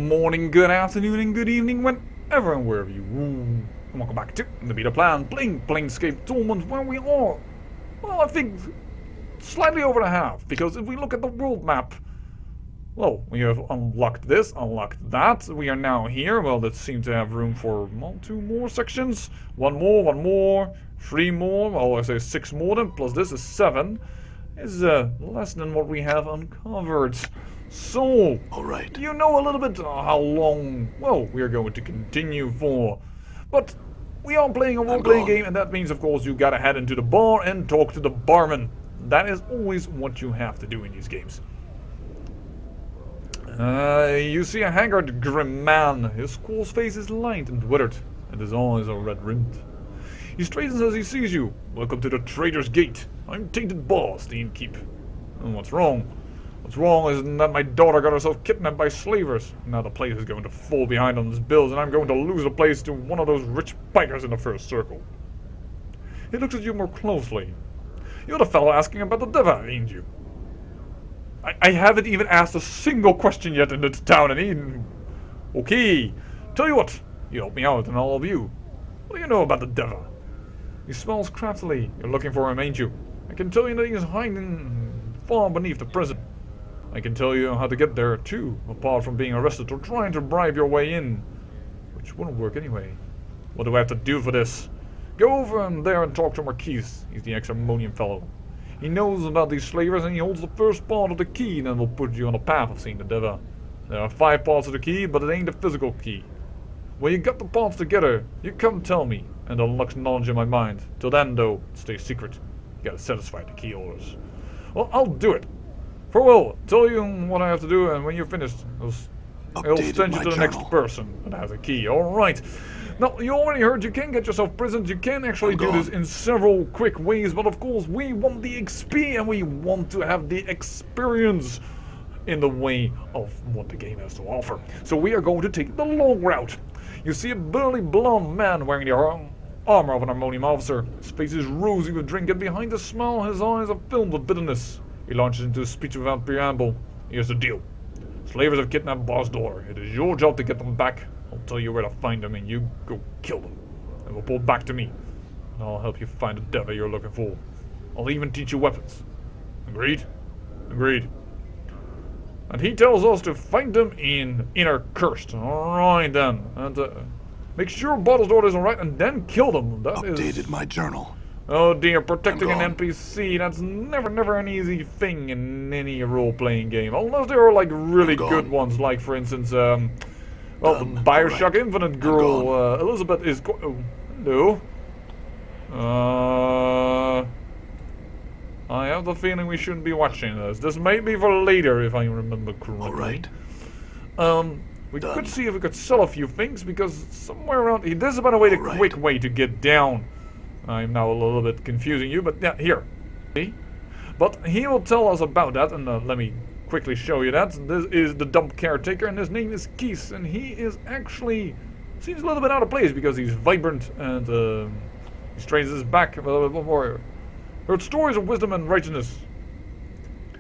morning, good afternoon, and good evening, whenever and wherever you roam. And welcome back to the Beta Plan, playing Planescape Torment, where we are, well, I think, slightly over the half. Because if we look at the world map, well, we have unlocked this, unlocked that. We are now here. Well, that seems to have room for, well, 2 more sections. One more, 3 more. Well, I say 6 more then, plus this is 7. Is less than what we have uncovered. So, alright. You know a little bit how long, well, we are going to continue for. But we are playing a role-playing game, and that means, of course, you gotta head into the bar and talk to the barman. That is always what you have to do in these games. You see a haggard, grim man. His squall's face is lined and withered, and his eyes are red-rimmed. He straightens as he sees you. Welcome to the Trader's Gate. I'm Tainted Boss, the innkeep. And what's wrong? What's wrong is that my daughter got herself kidnapped by slavers. Now the place is going to fall behind on its bills, and I'm going to lose the place to one of those rich pikers in the first circle. He looks at you more closely. You're the fellow asking about the Deva, ain't you? I haven't even asked a single question yet in this town, and he... Okay, tell you what. You help me out, and I'll help you. What do you know about the Deva? He smells craftily. You're looking for him, ain't you? I can tell you that he is hiding far beneath the prison. I can tell you how to get there, too, apart from being arrested or trying to bribe your way in. Which wouldn't work anyway. What do I have to do for this? Go over there and talk to Marquis. He's the ex-Harmonium fellow. He knows about these slavers, and he holds the first part of the key, and then will put you on the path of seeing the Deva. There are 5 parts of the key, but it ain't the physical key. When you got the parts together, you come tell me, and unlocks knowledge in my mind. Till then, though, stay secret. You gotta satisfy the key holders. Well, I'll do it. Farewell. Tell you what I have to do, and when you're finished, I'll send you to the next person that has a key. Alright. Now, you already heard you can get yourself prisoned. You can actually do this in several quick ways, but of course, we want the XP, and we want to have the experience in the way of what the game has to offer. So we are going to take the long route. You see a burly blonde man wearing the armor of an Harmonium officer. His face is rosy with drink, and behind the smile his eyes are filled with bitterness. He launches into a speech without preamble. Here's the deal. Slavers have kidnapped Boss' daughter. It is your job to get them back. I'll tell you where to find them, and you go kill them. And we'll pull back to me. And I'll help you find the Deva you're looking for. I'll even teach you weapons. Agreed? Agreed. And he tells us to find them in Inner Cursed. Alright then. And make sure Boss' daughter is alright, and then kill them. That Updated my journal. Oh dear, protecting an NPC, that's never an easy thing in any role-playing game. Unless there are like really good ones, like for instance, well, the Bioshock Infinite girl, Elizabeth is hello. I have the feeling we shouldn't be watching this. This may be for later, if I remember correctly. Alright. We could see if we could sell a few things, because somewhere around here, this is by the way the quick way to get down. I'm now a little bit confusing you, but yeah, here. See? But he will tell us about that, and let me quickly show you that. This is the dump caretaker, and his name is Keith, and he is actually seems a little bit out of place because he's vibrant and he straightens his back a little bit more. Heard stories of wisdom and righteousness.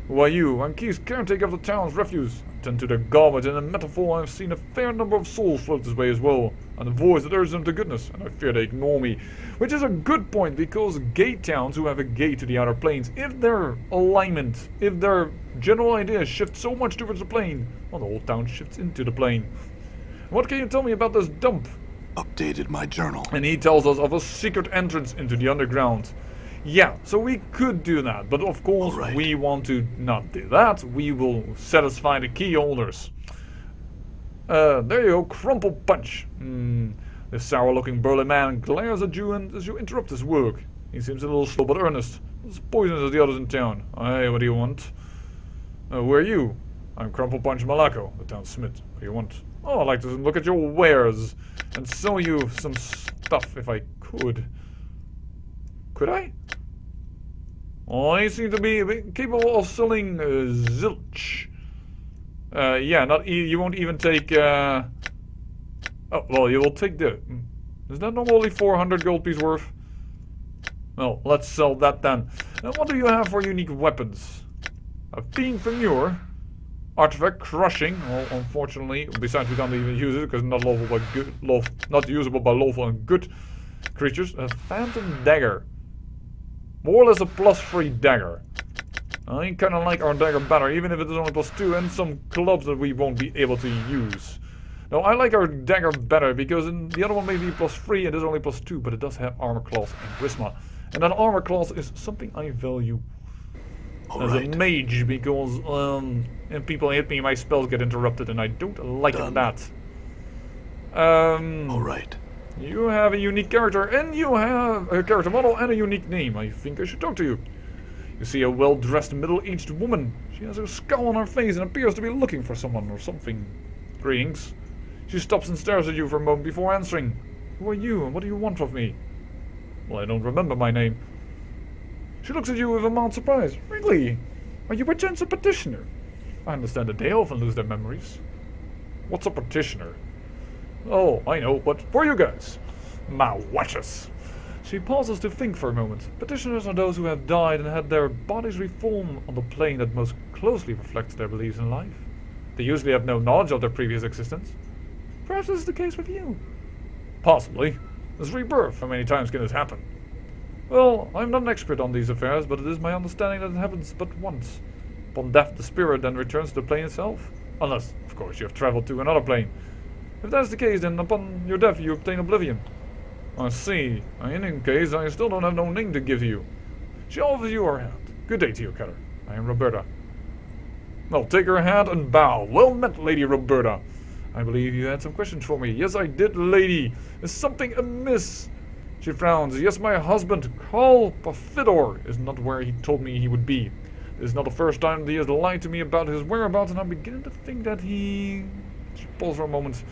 Who are you? I'm Keith, caretaker of the town's refuse. I tend to their garbage, and in metaphor I've seen a fair number of souls float this way as well, and a voice that urges them to goodness, and I fear they ignore me. Which is a good point, because gate towns who have a gate to the outer planes, if their alignment, if their general idea shifts so much towards the plane, well, the whole town shifts into the plane. What can you tell me about this dump? Updated my journal. And he tells us of a secret entrance into the underground. Yeah, so we could do that, but of course we want to not do that. We will satisfy the key holders. There you go, Crumple Punch. This sour-looking burly man glares at you and as you interrupt his work. He seems a little slow but earnest, as poisonous as the others in town. Aye, what do you want? Who are you? I'm Crumple Punch Malako, the town smith. What do you want? Oh, I'd like to look at your wares and sell you some stuff if I could. Could I? Oh, I seem to be capable of selling zilch. Yeah, you won't even take. Oh, well, you will take the. Is that normally 400 gold piece worth? Well, let's sell that then. And what do you have for unique weapons? A fiend from Muir. Artifact Crushing. Well, unfortunately, besides we can't even use it because not lovable by good, not usable by lawful and good creatures. A Phantom Dagger. More or less a +3 dagger. I kind of like our dagger better, even if it is only +2 and some clubs that we won't be able to use. No, I like our dagger better because the other one may be +3 and is only +2, but it does have armor class and charisma. And that armor class is something I value as a mage because if people hit me, my spells get interrupted and I don't like that. Alright. You have a unique character and you have a character model and a unique name. I think I should talk to you. You see a well-dressed middle-aged woman. She has a scowl on her face and appears to be looking for someone or something. Greetings. She stops and stares at you for a moment before answering. Who are you and what do you want of me? Well, I don't remember my name. She looks at you with a mild surprise. Really? Are you by chance a petitioner? I understand that they often lose their memories. What's a petitioner? Oh, I know, but for you guys. My watches. She pauses to think for a moment. Petitioners are those who have died and had their bodies reformed on the plane that most closely reflects their beliefs in life. They usually have no knowledge of their previous existence. Perhaps this is the case with you. Possibly. This rebirth. How many times can this happen? Well, I'm not an expert on these affairs, but it is my understanding that it happens but once. Upon death, the spirit then returns to the plane itself. Unless, of course, you have traveled to another plane. If that's the case, then upon your death, you obtain oblivion. I see. In any case, I still don't have no name to give you. She offers you her hand. Good day to you, Keller. I am Roberta. Well, take her hand and bow. Well met, Lady Roberta. I believe you had some questions for me. Yes, I did, lady. Is something amiss? She frowns. Yes, my husband, Carl Pafidor, is not where he told me he would be. This is not the first time that he has lied to me about his whereabouts, and I'm beginning to think that he... She paused for a moment.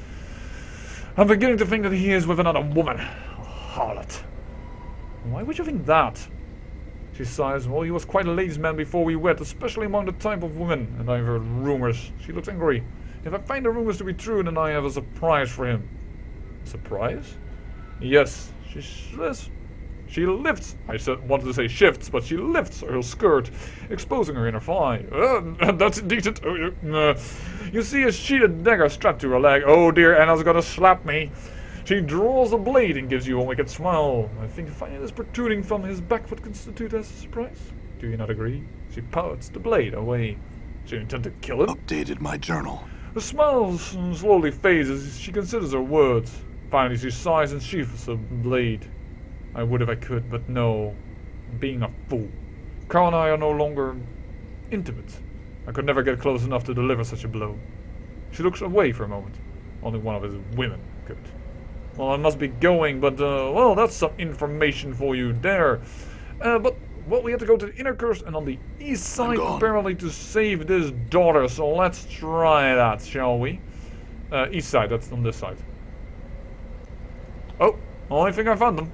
I'm beginning to think that he is with another woman. A harlot. Why would you think that? She sighs. Well, he was quite a ladies' man before we wed, especially among the type of women, and I've heard rumors. She looks angry. If I find the rumors to be true, then I have a surprise for him. A surprise? Yes. She lifts, wanted to say shifts, but she lifts her skirt, exposing her inner thigh. That's indecent. You see a sheathed dagger strapped to her leg. Oh dear, Anna's gonna slap me. She draws a blade and gives you a wicked smile. I think finding this protruding from his back would constitute as a surprise. Do you not agree? She pouts the blade away. Do you intend to kill him? Updated my journal. The smile slowly fades as she considers her words. Finally, she sighs and sheathes the blade. I would if I could, but no. I'm being a fool. Carl and I are no longer intimate. I could never get close enough to deliver such a blow. She looks away for a moment. Only one of his women could. Well, I must be going, but, well, that's some information for you there. Well, we have to go to the inner curse and on the east side, apparently, to save this daughter. So let's try that, shall we? East side, that's on this side. Oh, I think I found them.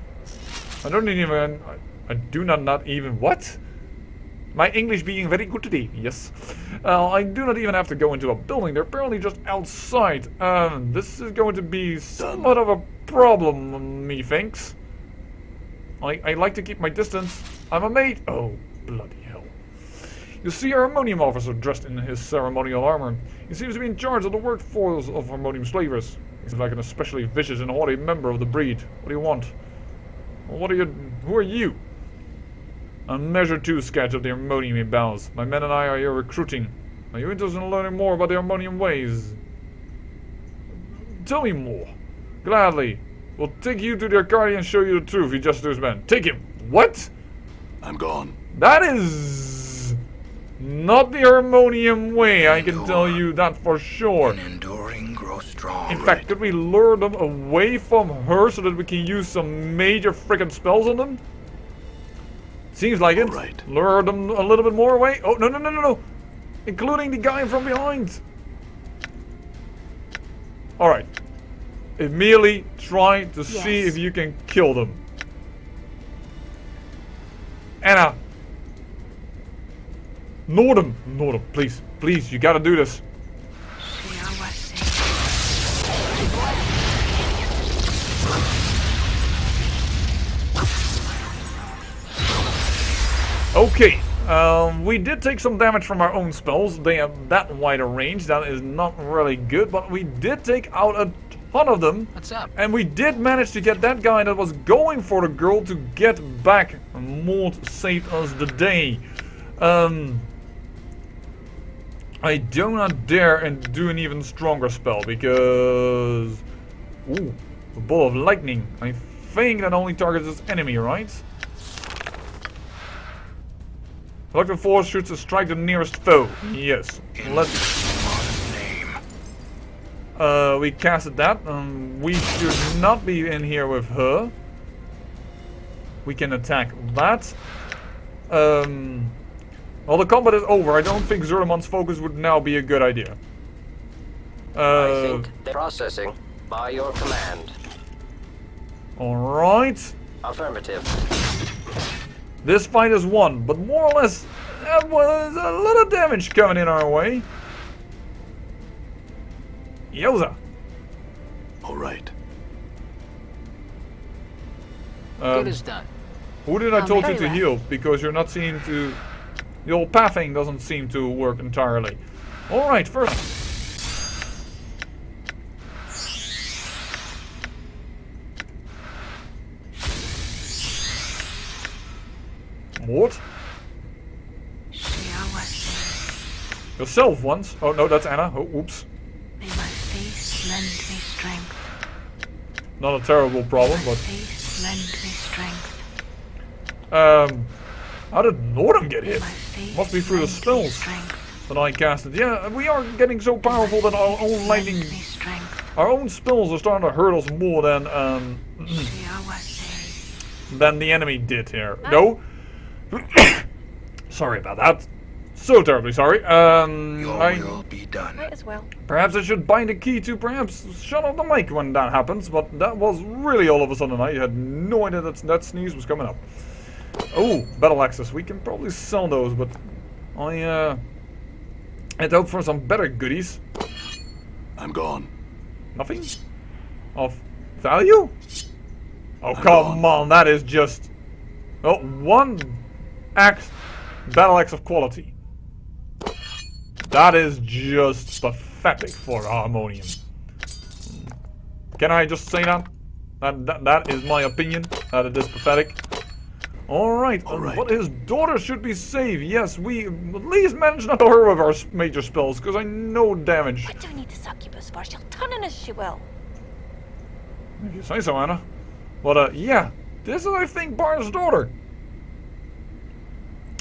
I do not even, what? My English being very good today, yes. I do not even have to go into a building. They're apparently just outside. This is going to be somewhat of a problem, methinks. I like to keep my distance. I'm a mate. Oh, bloody hell. You see a Harmonium officer dressed in his ceremonial armor. He seems to be in charge of the workforce of Harmonium slavers. He's like an especially vicious and haughty member of the breed. What do you want? Well, who are you? A Measure 2 sketch of the Harmonium, he bows. My men and I are here recruiting. Are you interested in learning more about the Harmonium ways? Tell me more. Gladly. We'll take you to the Arcadia and show you the truth, you Justice men. Take him. What? I'm gone. That is not the Harmonium way, I can tell you that for sure. And enduring grow strong. In fact, could we lure them away from her so that we can use some major frickin' spells on them? Seems like it. Right. Lure them a little bit more away. Oh, no. Including the guy from behind. Alright. Immediately try to see if you can kill them. Anna. Nordum, please, you gotta do this. Okay, We did take some damage from our own spells. They have that wider range. That is not really good, but we did take out a ton of them. What's up? And we did manage to get that guy that was going for the girl to get back. Maud saved us the day. I do not dare and do an even stronger spell because... Ooh, a ball of lightning. I think that only targets its enemy, right? Electric force shoots to strike the nearest foe. Yes. Let's... we casted that. We should not be in here with her. We can attack that. Well, the combat is over. I don't think Zerlemon's focus would now be a good idea. I think they're processing by your command. Alright. Affirmative. This fight is won, but more or less, that was a lot of damage coming in our way. Yoza. All right. Good is done. Who did I told you very to well. heal? Because you're not seeming to... The old pathing doesn't seem to work entirely. Alright, first... What? Yourself once? Oh no, that's Anna. Oh, oops. May my face lend me strength. Not a terrible problem, My but... face lend me strength. How did Nordham get May hit? my face Must be through the lend me spells strength. that I casted. Yeah, we are getting so powerful that our own Lend lightning... me strength. Our own spells are starting to hurt us more than, than the enemy did here. No? Sorry about that. So terribly sorry. Your will be done. Might as well. Perhaps I should bind a key to perhaps shut off the mic when that happens, but that was really all of a sudden. I had no idea that sneeze was coming up. Oh, battle axes. We can probably sell those, but I'd hope for some better goodies. I'm gone. Nothing? Of value? Oh, come on. That is just... Oh, one axe, battle axe of quality. That is just pathetic for Harmonium. Can I just say that? That is my opinion, that it is pathetic. Alright, but his daughter should be saved. Yes, we at least managed not to hurt her with our major spells, because I know damage. What do we need the succubus for? She'll turn on us, she will. If you say so, Anna. But, yeah, this is, I think, Bar's daughter.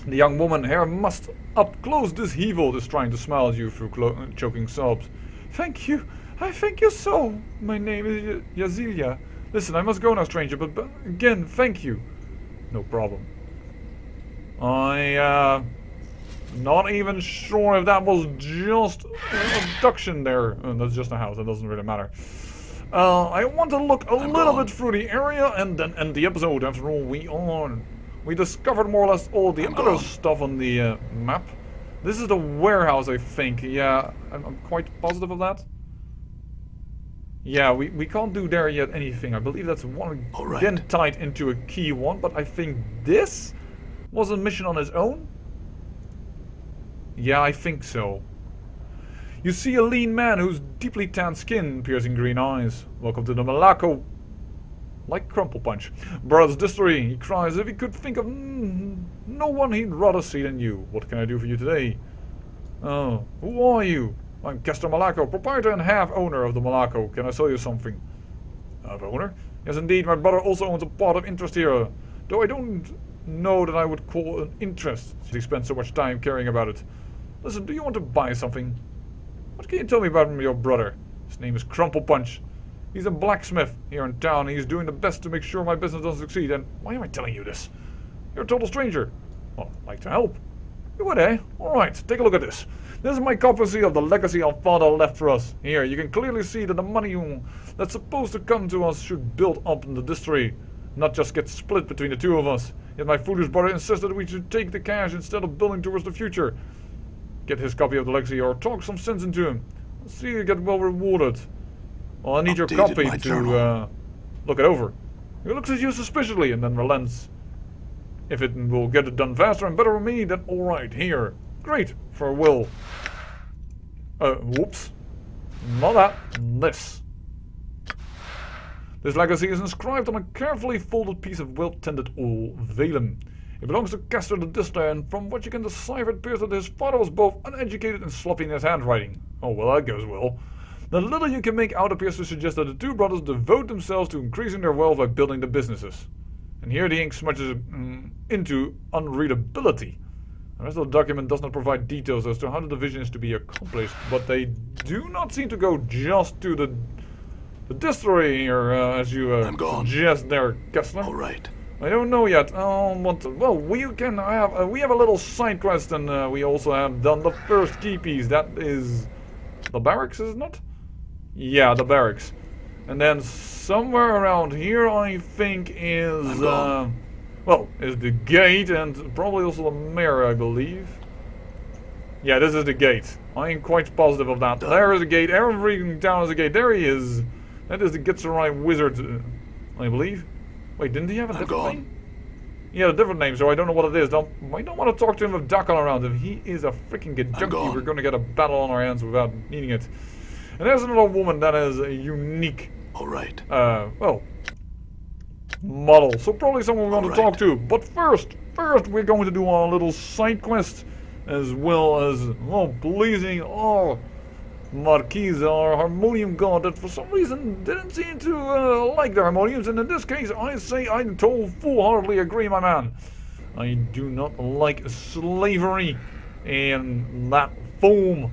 The young woman here must up close this evil is trying to smile at you through choking sobs. Thank you. I thank you so. My name is Yazilia. Listen, I must go now, stranger, but again, thank you. No problem. Not even sure if that was just an abduction there. That's just a house, that doesn't really matter. I want to look a little bit through the area and then end the episode. After all, we discovered more or less all the other stuff on the map. This is the warehouse, I think. Yeah, I'm quite positive of that. Yeah, we can't do there yet anything. I believe that's one again tied into a key one, but I think this was a mission on its own. Yeah, I think so. You see a lean man whose deeply tanned skin, piercing green eyes. Welcome to the Malako. Like Crumple Punch. Brother's distillery. He cries if he could think of no one he'd rather see than you. What can I do for you today? Oh, who are you? I'm Kester Malako, proprietor and half-owner of the Malako. Can I sell you something? Half-owner? Yes, indeed. My brother also owns a part of interest here. Though I don't know that I would call an interest. He spends so much time caring about it. Listen, do you want to buy something? What can you tell me about your brother? His name is Crumple Punch. He's a blacksmith here in town. He's doing the best to make sure my business doesn't succeed. And why am I telling you this? You're a total stranger. Well, I'd like to help. You would, eh? Alright, take a look at this. This is my copy of the legacy our father left for us. Here, you can clearly see that the money that's supposed to come to us should build up in the distillery, not just get split between the two of us. Yet my foolish brother insisted that we should take the cash instead of building towards the future. Get his copy of the legacy or talk some sense into him. See you get well rewarded. Well, I need your copy to look it over. He looks at you suspiciously and then relents. If it will get it done faster and better for me, then alright, here. Great, for Will. Whoops. Not that, this. This legacy is inscribed on a carefully folded piece of well-tended old vellum. It belongs to Castor the Distler, and from what you can decipher, it appears that his father was both uneducated and sloppy in his handwriting. Oh, well, that goes well. The little you can make out appears to suggest that the two brothers devote themselves to increasing their wealth by building the businesses. And here the ink smudges into unreadability. The rest of the document does not provide details as to how the division is to be accomplished, but they do not seem to go just to the distillery here, as you suggest there, Kessler. All right. I don't know yet. Well, we have a little side quest, and we also have done the first key piece. That is the barracks, is it not? Yeah, the barracks. And then somewhere around here, I think is is the gate, and probably also the mayor, I believe. Yeah, this is the gate. I am quite positive of that. There is the gate. Everything down is a gate. There he is. That is the Gitzerai wizard, I believe. Wait, didn't he have a different name? He had a different name, so I don't know what it is. I don't want to talk to him with Dakon around. If he is a freaking good junkie, we're going to get a battle on our hands without needing it. And there's another woman that is a unique, model. So probably someone we want to talk to. But first, we're going to do our little side quest, as well as, pleasing our Marquise, our Harmonium god, that for some reason didn't seem to like the Harmoniums, and in this case I say I full-heartedly agree, my man. I do not like slavery in that form,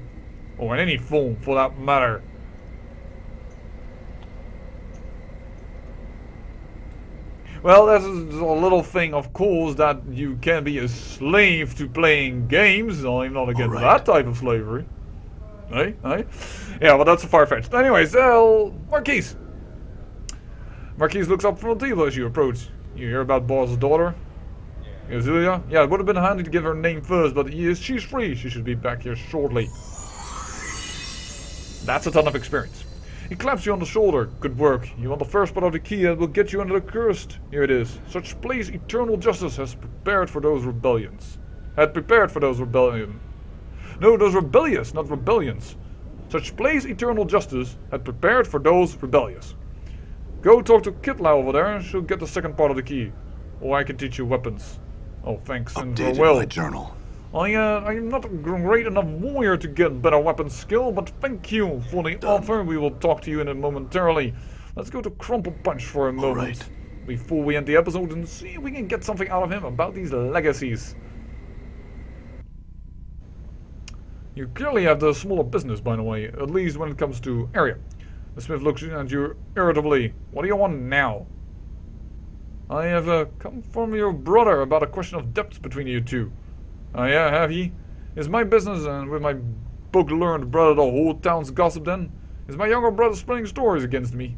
or in any form for that matter. Well, this is a little thing, of course, that you can be a slave to playing games. I'm not against that type of slavery. Hey? Yeah, well, that's far-fetched. Anyways, Marquise. Marquise looks up from the table as you approach. You hear about Boss's daughter? Azealia? Yeah, it would have been handy to give her name first, but she's free. She should be back here shortly. That's a ton of experience. He claps you on the shoulder. Good work. You want the first part of the key that will get you under the cursed. Here it is. Such place eternal justice has prepared for those rebellions. No, those rebellious, not rebellions. Such place eternal justice had prepared for those rebellious. Go talk to Kitla over there, and she'll get the second part of the key. Or I can teach you weapons. Oh, thanks, and farewell. My journal. I am not a great enough warrior to get better weapon skill, but thank you for the offer. We will talk to you in it momentarily. Let's go to Crumple Punch for a moment before we end the episode and see if we can get something out of him about these legacies. You clearly have the smaller business, by the way, at least when it comes to area. The smith looks at you irritably. What do you want now? I have come from your brother about a question of debts between you two. Oh yeah, have ye? Is my business and with my book-learned brother the whole town's gossip then? Is my younger brother spreading stories against me?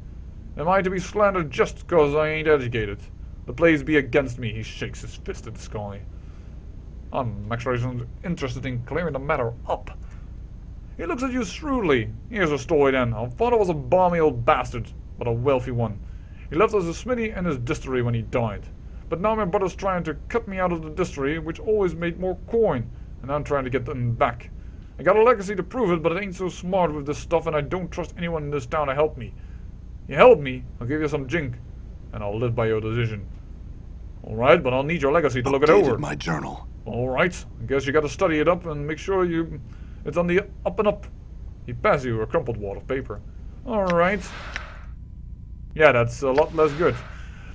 Am I to be slandered just because I ain't educated? The plays be against me. He shakes his fist at the sky. I'm actually interested in clearing the matter up. He looks at you shrewdly. Here's a story then. Our father was a balmy old bastard, but a wealthy one. He left us a smithy and his distillery when he died. But now my brother's trying to cut me out of the distillery, which always made more coin, and I'm trying to get them back. I got a legacy to prove it, but it ain't so smart with this stuff, and I don't trust anyone in this town to help me. You help me, I'll give you some jink, and I'll live by your decision. Alright, but I'll need your legacy to look it over. My journal. Alright, I guess you gotta study it up and make sure it's on the up and up. He passes you a crumpled wad of paper. Alright. Yeah, that's a lot less good.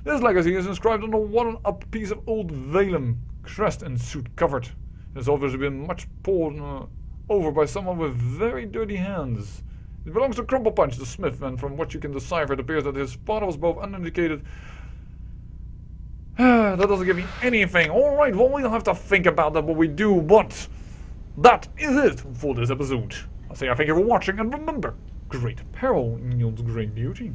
This legacy is inscribed on a worn-up piece of old vellum, crest and soot covered. It has obviously been much poured over by someone with very dirty hands. It belongs to Crumple Punch, the smith, and from what you can decipher, it appears that his father was both uneducated. That doesn't give me anything. Alright, well, we'll have to think about that what we do, but that is it for this episode. I say I thank you for watching, and remember, great peril yields great beauty.